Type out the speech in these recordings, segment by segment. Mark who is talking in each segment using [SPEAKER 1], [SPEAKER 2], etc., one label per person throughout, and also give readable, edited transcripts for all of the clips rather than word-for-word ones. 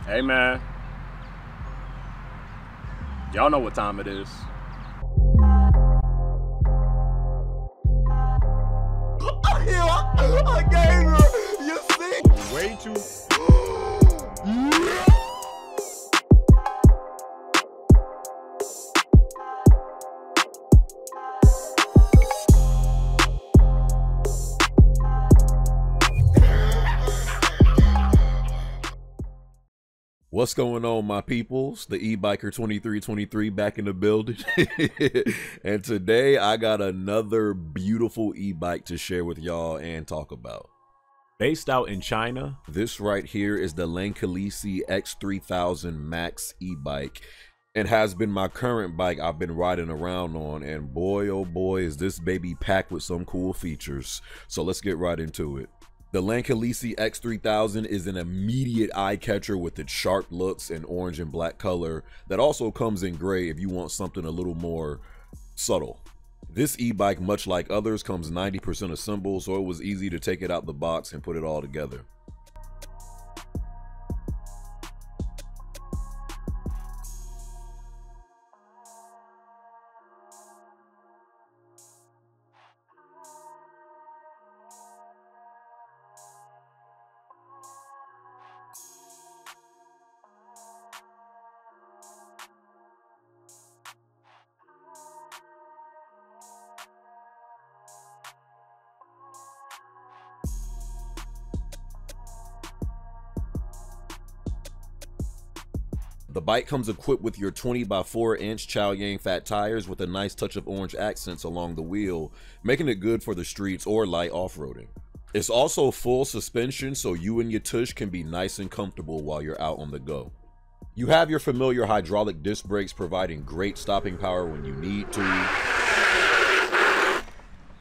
[SPEAKER 1] Hey man, y'all know what time it is.
[SPEAKER 2] I gave her, you see?
[SPEAKER 1] Way too.
[SPEAKER 3] What's going on, my peoples? The eBiker 2323 back in the building. And today I got another beautiful e-bike to share with y'all and talk about.
[SPEAKER 1] Based out in China,
[SPEAKER 3] This right here is the Lankeleisi X3000 Max e-bike and has been my current bike I've been riding around on, and boy oh boy is this baby packed with some cool features. So let's get right into it. The Lankeleisi X3000 is an immediate eye catcher with its sharp looks and orange and black color that also comes in gray if you want something a little more subtle. This e-bike, much like others, comes 90% assembled, so it was easy to take it out the box and put it all together. The bike comes equipped with your 20x4-inch Chaoyang fat tires with a nice touch of orange accents along the wheel, making it good for the streets or light off-roading. It's also full suspension, so you and your tush can be nice and comfortable while you're out on the go. You have your familiar hydraulic disc brakes providing great stopping power when you need to.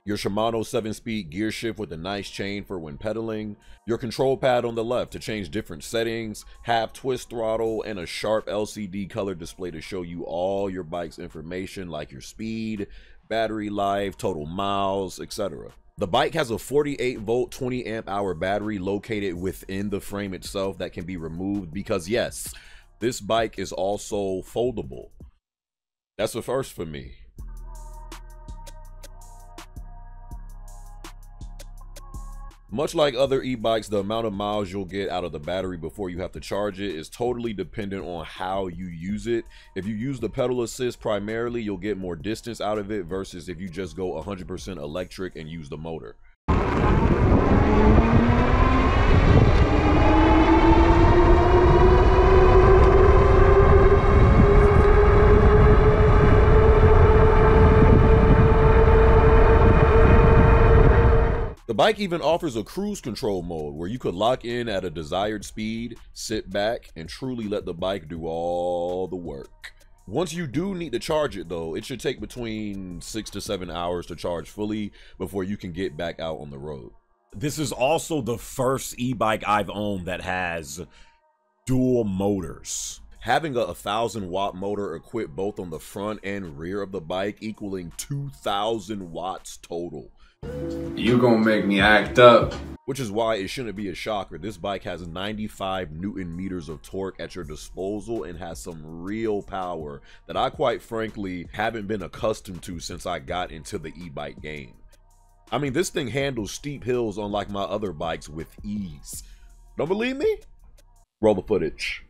[SPEAKER 3] Your Shimano 7-speed gear shift with a nice chain for when pedaling, your control pad on the left to change different settings, half twist throttle, and a sharp LCD color display to show you all your bike's information like your speed, battery life, total miles, etc. The bike has a 48-volt 20-amp-hour battery located within the frame itself that can be removed because yes, this bike is also foldable. That's a first for me. Much like other e-bikes, the amount of miles you'll get out of the battery before you have to charge it is totally dependent on how you use it. If you use the pedal assist primarily, you'll get more distance out of it versus if you just go 100% electric and use the motor. The bike even offers a cruise control mode where you could lock in at a desired speed, sit back, and truly let the bike do all the work. Once you do need to charge it though, it should take between 6 to 7 hours to charge fully before you can get back out on the road.
[SPEAKER 1] this is also the first e-bike I've owned that has dual motors.
[SPEAKER 3] Having a 1,000-watt motor equipped both on the front and rear of the bike, equaling 2,000 watts total.
[SPEAKER 2] You gonna make me act up.
[SPEAKER 3] Which is why it shouldn't be a shocker. This bike has 95 Newton meters of torque at your disposal and has some real power that I quite frankly haven't been accustomed to since I got into the e-bike game. I mean, this thing handles steep hills unlike my other bikes with ease. Don't believe me? Roll the footage.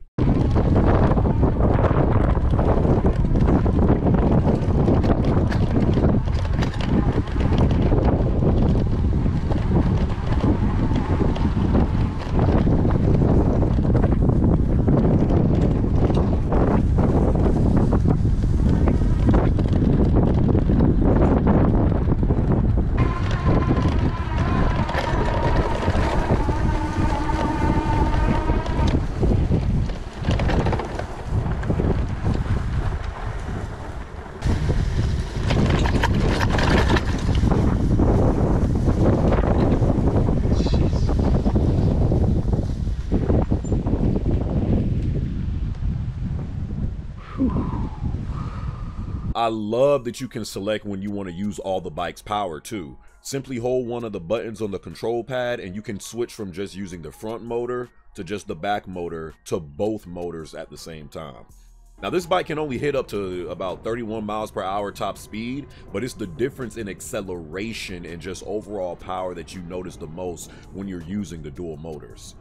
[SPEAKER 3] I love that you can select when you want to use all the bike's power too. Simply hold one of the buttons on the control pad and you can switch from just using the front motor to just the back motor to both motors at the same time. Now this bike can only hit up to about 31 miles per hour top speed, but it's the difference in acceleration and just overall power that you notice the most when you're using the dual motors.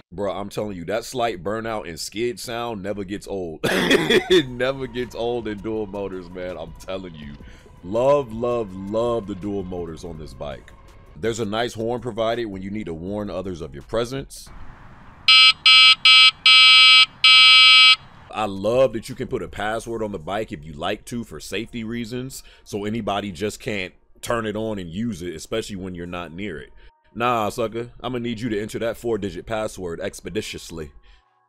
[SPEAKER 3] Bro, I'm telling you, that slight burnout and skid sound never gets old. It never gets old in dual motors, man. I'm telling you. Love, love, love the dual motors on this bike. There's a nice horn provided when you need to warn others of your presence. I love that you can put a password on the bike if you like to for safety reasons, so anybody just can't turn it on and use it, especially when you're not near it. Nah, sucker, I'm gonna need you to enter that 4-digit password expeditiously.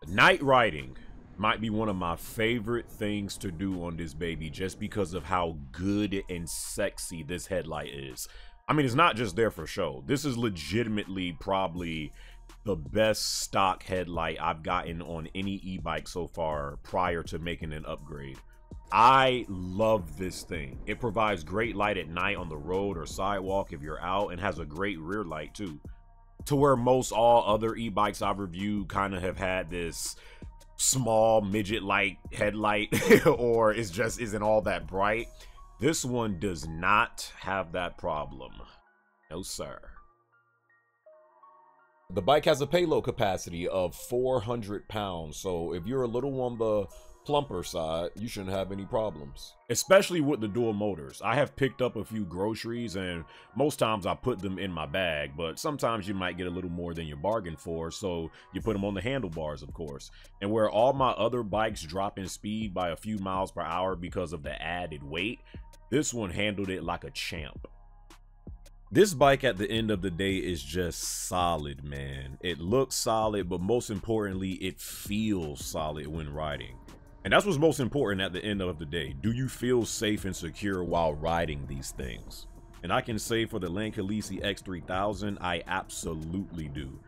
[SPEAKER 1] Night riding might be one of my favorite things to do on this baby just because of how good and sexy this headlight is. I mean, it's not just there for show. This is legitimately probably the best stock headlight I've gotten on any e-bike so far prior to making an upgrade. I love this thing. It provides great light at night on the road or sidewalk if you're out, and has a great rear light too. To where most all other e-bikes I've reviewed kind of have had this small midget light headlight or it just isn't all that bright. This one does not have that problem. No sir.
[SPEAKER 3] The bike has a payload capacity of 400 pounds, so if you're a little on the plumper side, you shouldn't have any problems.
[SPEAKER 1] Especially with the dual motors. I have picked up a few groceries and most times I put them in my bag, but sometimes you might get a little more than you bargained for, so you put them on the handlebars, of course. And where all my other bikes drop in speed by a few miles per hour because of the added weight, this one handled it like a champ. This bike at the end of the day is just solid, man. It looks solid, but most importantly, it feels solid when riding. And that's what's most important at the end of the day. Do you feel safe and secure while riding these things? And I can say for the Lankeleisi X3000, I absolutely do.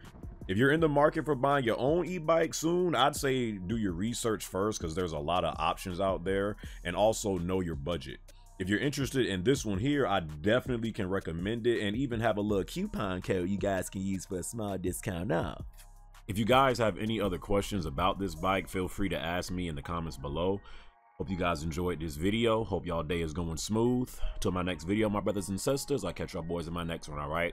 [SPEAKER 1] If you're in the market for buying your own e-bike soon, I'd say do your research first because there's a lot of options out there, and also know your budget. If you're interested in this one here, I definitely can recommend it and even have a little coupon code you guys can use for a small discount off. If you guys have any other questions about this bike, feel free to ask me in the comments below. Hope you guys enjoyed this video. Hope y'all day is going smooth. Till my next video, my brothers and sisters, I'll catch y'all boys in my next one, all right?